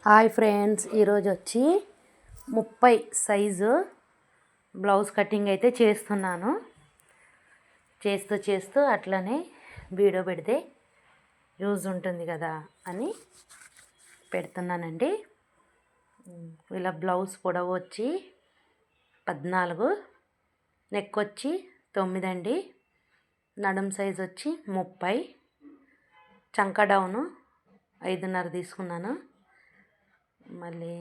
Hi friends, ఈరోజు వచ్చి 30 size blouse cutting అయితే చేస్తున్నాను. చేస్తూ అట్లనే వీడియో పెడితే యూజ్ ఉంటుంది కదా అని పెడుతున్నానండి. ఇలా బ్లౌజ్ పొడవు వచ్చి 14, నెక్ వచ్చి 9 అండి. నడుం సైజ్ వచ్చి 30, చంక డౌను 5.5 తీసుకున్నాను. మళ్ళీ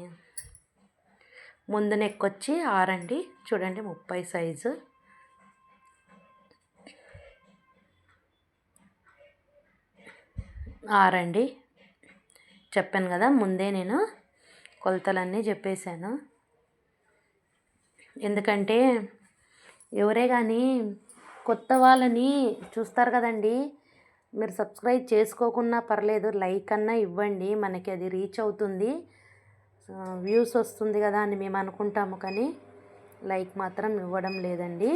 ముందు నెక్ వచ్చి 6 అండి. చూడండి 30 సైజు. ఆరండి. చెప్పాను కదా, ముందే నేను కొలతలన్నీ చెప్పేశాను. ఎందుకంటే ఎవరే కానీ కొత్త వాళ్ళని చూస్తారు కదండి, మీరు సబ్స్క్రైబ్ చేసుకోకున్నా పర్లేదు, లైక్ అన్నా ఇవ్వండి, మనకి అది రీచ్ అవుతుంది, వ్యూస్ వస్తుంది కదా అని మేము అనుకుంటాము. కానీ లైక్ మాత్రం ఇవ్వడం లేదండి.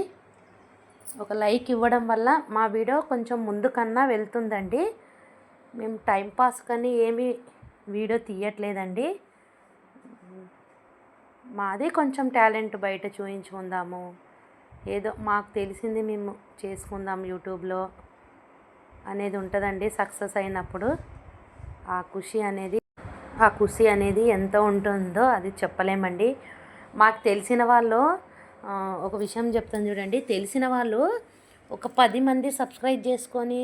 ఒక లైక్ ఇవ్వడం వల్ల మా వీడియో కొంచెం ముందుకన్నా వెళ్తుందండి. మేము టైంపాస్ కానీ ఏమీ వీడియో తీయట్లేదండి. మాది కొంచెం టాలెంట్ బయట చూపించుకుందాము, ఏదో మాకు తెలిసింది మేము చేసుకుందాం యూట్యూబ్లో అనేది ఉంటుందండి. సక్సెస్ అయినప్పుడు ఆ ఖుషి అనేది ఎంత ఉంటుందో అది చెప్పలేమండి. మాకు తెలిసిన వాళ్ళు ఒక విషయం చెప్తాను చూడండి. తెలిసిన వాళ్ళు ఒక 10 మంది సబ్స్క్రైబ్ చేసుకొని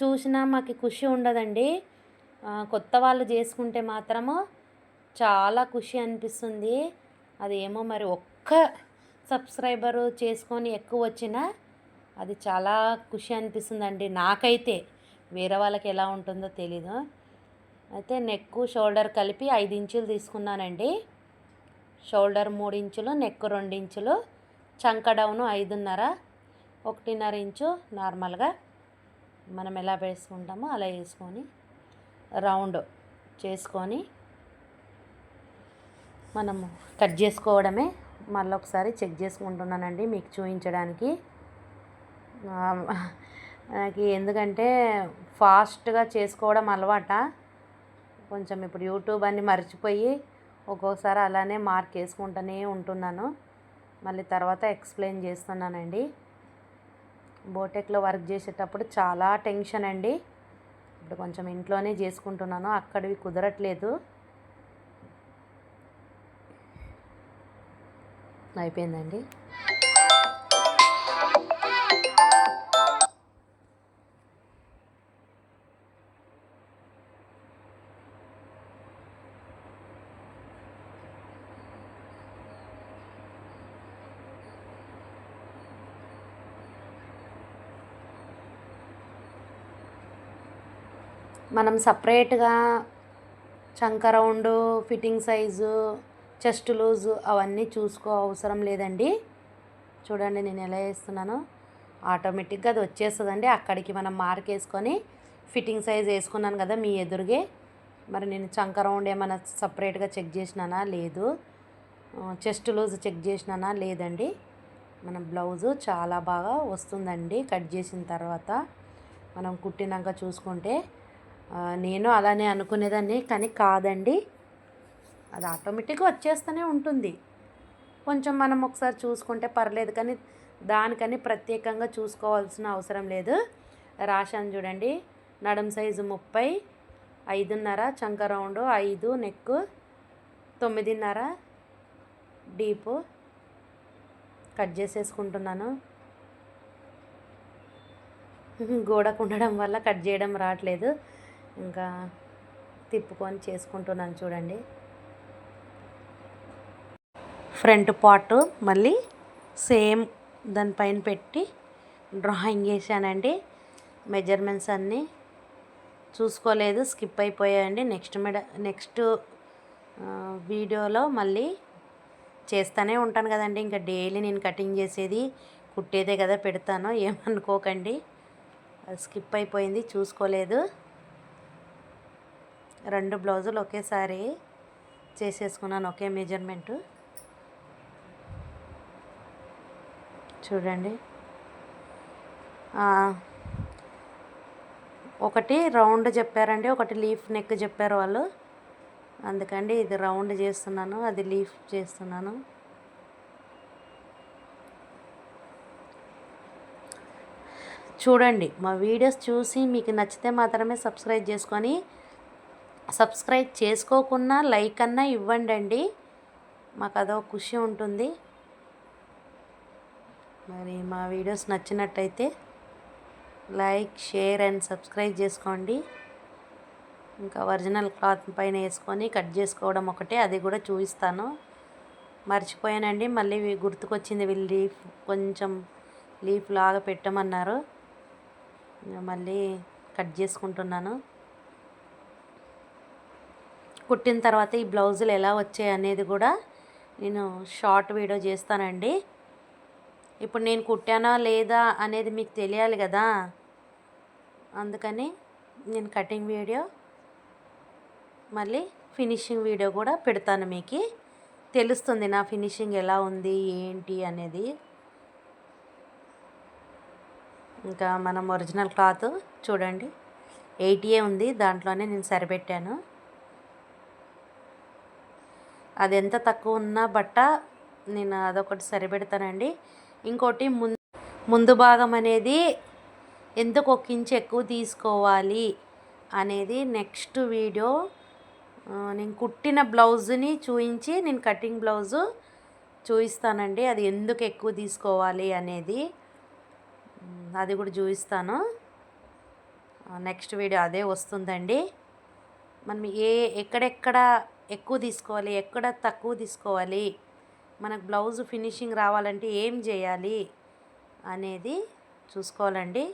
చూసినా మాకు ఖుషి ఉండదండి. కొత్త వాళ్ళు చేసుకుంటే మాత్రము చాలా ఖుషి అనిపిస్తుంది. అది ఏమో మరి, ఒక్క సబ్స్క్రైబరు చేసుకొని ఎక్కువ వచ్చినా అది చాలా ఖుషి అనిపిస్తుందండి నాకైతే. వేరే వాళ్ళకి ఎలా ఉంటుందో తెలీదు. అయితే నెక్ షోల్డర్ కలిపి 5 ఇంచులు తీసుకున్నానండి. షోల్డర్ 3 ఇంచులు, నెక్ 2 ఇంచులు, చంక డౌను 5.5, 1.5 ఇంచు నార్మల్గా మనం ఎలా వేసుకుంటామో అలా వేసుకొని రౌండ్ చేసుకొని మనము కట్ చేసుకోవడమే. మళ్ళీ ఒకసారి చెక్ చేసుకుంటున్నానండి మీకు చూపించడానికి. నాకు ఎందుకంటే ఫాస్ట్గా చేసుకోవడం అలవాట. కొంచెం ఇప్పుడు యూట్యూబ్ అని మర్చిపోయి ఒక్కోసారి అలానే మార్క్ వేసుకుంటూనే ఉంటున్నాను. మళ్ళీ తర్వాత ఎక్స్ప్లెయిన్ చేస్తున్నానండి. బోటెక్లో వర్క్ చేసేటప్పుడు చాలా టెన్షన్ అండి. ఇప్పుడు కొంచెం ఇంట్లోనే చేసుకుంటున్నాను, అక్కడివి కుదరట్లేదు. అయిపోయిందండి. మనం సపరేట్గా చంక round, fitting size, chest loose అవన్నీ చూసుకో అవసరం లేదండి. చూడండి నేను ఎలా వేస్తున్నానో ఆటోమేటిక్గా అది వచ్చేస్తుందండి. అక్కడికి మనం మార్క్ వేసుకొని ఫిట్టింగ్ సైజ్ వేసుకున్నాను కదా మీ ఎదురుగే. మరి నేను చంక రౌండ్ ఏమైనా సపరేట్గా చెక్ చేసినానా లేదు, చెస్ట్ లూజ్ చెక్ చేసినానా లేదండి. మన బ్లౌజు చాలా బాగా వస్తుందండి కట్ చేసిన తర్వాత. మనం కుట్టినాక చూసుకుంటే నేను అలానే అనుకునేదాన్ని, కానీ కాదండి, అది ఆటోమేటిక్గా వచ్చేస్తూనే ఉంటుంది. కొంచెం మనం ఒకసారి చూసుకుంటే పర్లేదు, కానీ దానికని ప్రత్యేకంగా చూసుకోవాల్సిన అవసరం లేదు. రాశాను చూడండి. నడుం సైజు 30, 5.5, చంక రౌండు 5, నెక్ 9.5 డీపు కట్ చేసేసుకుంటున్నాను. గోడకు ఉండడం వల్ల కట్ చేయడం రావట్లేదు, ఇంకా తిప్పుకొని చేసుకుంటున్నాను చూడండి. ఫ్రంట్ పార్ట్ మళ్ళీ సేమ్ దానిపైన పెట్టి డ్రాయింగ్ వేసానండి. మెజర్మెంట్స్ అన్నీ చూసుకోలేదు, స్కిప్ అయిపోయాయండి. నెక్స్ట్ వీడియోలో మళ్ళీ చేస్తూనే ఉంటాను కదండి. ఇంకా డైలీ నేను కటింగ్ చేసేది కుట్టేదే కదా పెడతాను, ఏమనుకోకండి. అది స్కిప్ అయిపోయింది, చూసుకోలేదు. 2 బ్లౌజులు ఒకేసారి చేసేసుకున్నాను, ఒకే మెజర్మెంటు. చూడండి, ఒకటి రౌండ్ చెప్పారండి, ఒకటి లీఫ్ నెక్ చెప్పారు వాళ్ళు. అందుకండి ఇది రౌండ్ చేస్తున్నాను, అది లీఫ్ చేస్తున్నాను. చూడండి, మా వీడియోస్ చూసి మీకు నచ్చితే మాత్రమే సబ్స్క్రైబ్ చేసుకోకున్నా లైక్ అన్నా ఇవ్వండి. మాకు అదో ఖుషి ఉంటుంది. మరి మా వీడియోస్ నచ్చినట్టయితే లైక్, షేర్ అండ్ సబ్స్క్రైబ్ చేసుకోండి. ఇంకా ఒరిజినల్ క్లాత్ పైన వేసుకొని కట్ చేసుకోవడం ఒకటే, అది కూడా చూపిస్తాను. మర్చిపోయానండి, మళ్ళీ గుర్తుకొచ్చింది. వీళ్ళు కొంచెం లీఫ్ లాగా పెట్టమన్నారు, మళ్ళీ కట్ చేసుకుంటున్నాను. కుట్టిన తర్వాత ఈ బ్లౌజులు ఎలా వచ్చాయి అనేది కూడా నేను షార్ట్ వీడియో చేస్తానండి. ఇప్పుడు నేను కుట్టానా లేదా అనేది మీకు తెలియాలి కదా, అందుకని నేను కటింగ్ వీడియో మళ్ళీ ఫినిషింగ్ వీడియో కూడా పెడతాను. మీకు తెలుస్తుంది నా ఫినిషింగ్ ఎలా ఉంది ఏంటి అనేది. ఇంకా మనం ఒరిజినల్ క్లాత్ చూడండి 80 ఉంది, దాంట్లోనే నేను సరిపెట్టాను. అది ఎంత తక్కువ ఉన్న బట్ట నేను అదొకటి సరిపెడతానండి. ఇంకోటి ముందు భాగం అనేది ఎందుకు 1 ఇంచ్ ఎక్కువ తీసుకోవాలి అనేది నెక్స్ట్ వీడియో నేను కుట్టిన బ్లౌజ్ని చూపించి నేను కటింగ్ బ్లౌజు చూపిస్తానండి. అది ఎందుకు ఎక్కువ తీసుకోవాలి అనేది అది కూడా చూపిస్తాను. నెక్స్ట్ వీడియో అదే వస్తుందండి. మనం ఎక్కడెక్కడ ఎక్కువ తీసుకోవాలి, ఎక్కడ తక్కువ తీసుకోవాలి, మనకు బ్లౌజ్ ఫినిషింగ్ రావాలంటే ఏం చేయాలి అనేది చూసుకోవాలండి.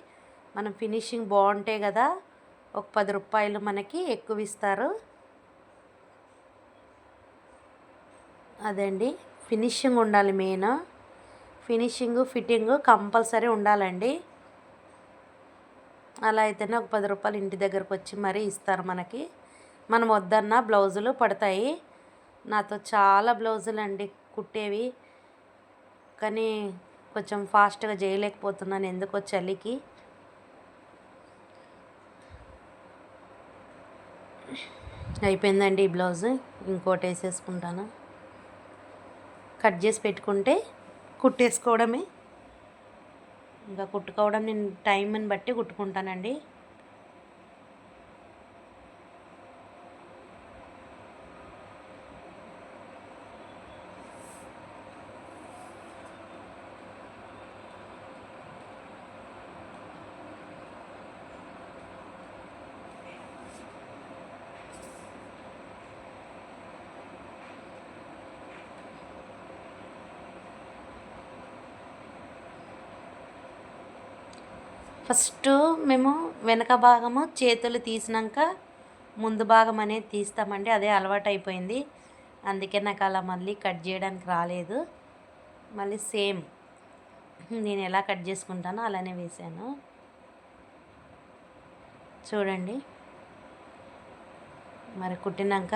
మనం ఫినిషింగ్ బాగుంటే కదా ఒక 10 రూపాయలు మనకి ఎక్కువ ఇస్తారు. అదండి, ఫినిషింగ్ ఉండాలి మెయిన్. ఫిట్టింగ్ కంపల్సరీ ఉండాలండి. అలా అయితేనే ఒక 10 రూపాయలు ఇంటి దగ్గరకు వచ్చి మరీ ఇస్తారు మనకి. మనం వద్దన్న బ్లౌజులు పడతాయి. నాతో చాలా బ్లౌజులు అండి కుట్టేవి, కానీ కొంచెం ఫాస్ట్గా చేయలేకపోతున్నాను ఎందుకో చలికి. అయిపోయిందండి ఈ బ్లౌజ్, ఇంకోటి వేసేసుకుంటాను. కట్ చేసి పెట్టుకుంటే కుట్టేసుకోవడమే. ఇంకా కుట్టుకోవడం నేను టైంని బట్టి కుట్టుకుంటానండి. ఫస్ట్ మేము వెనక భాగము చేతులు తీసినాక ముందు భాగం అనేది తీస్తామండి. అదే అలవాటు అయిపోయింది, అందుకే నాకు అలా మళ్ళీ కట్ చేయడానికి రాలేదు. మళ్ళీ సేమ్ నేను ఎలా కట్ చేసుకుంటానో అలానే వేసాను. చూడండి, మరి కుట్టినాక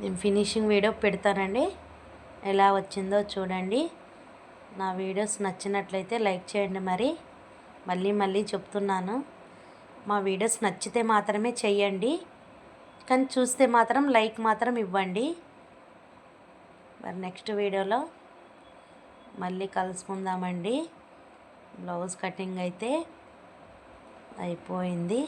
నేను ఫినిషింగ్ వీడియో పెడతానండి. ఎలా వచ్చిందో చూడండి. నా వీడియోస్ నచ్చినట్లయితే లైక్ చేయండి. మళ్ళీ చెప్తున్నాను, మా వీడియోస్ నచ్చితే మాత్రమే చెయ్యండి, కానీ చూస్తే మాత్రం లైక్ మాత్రం ఇవ్వండి. మరి నెక్స్ట్ వీడియోలో మళ్ళీ కలుసుకుందామండి. బ్లౌజ్ కటింగ్ అయితే అయిపోయింది.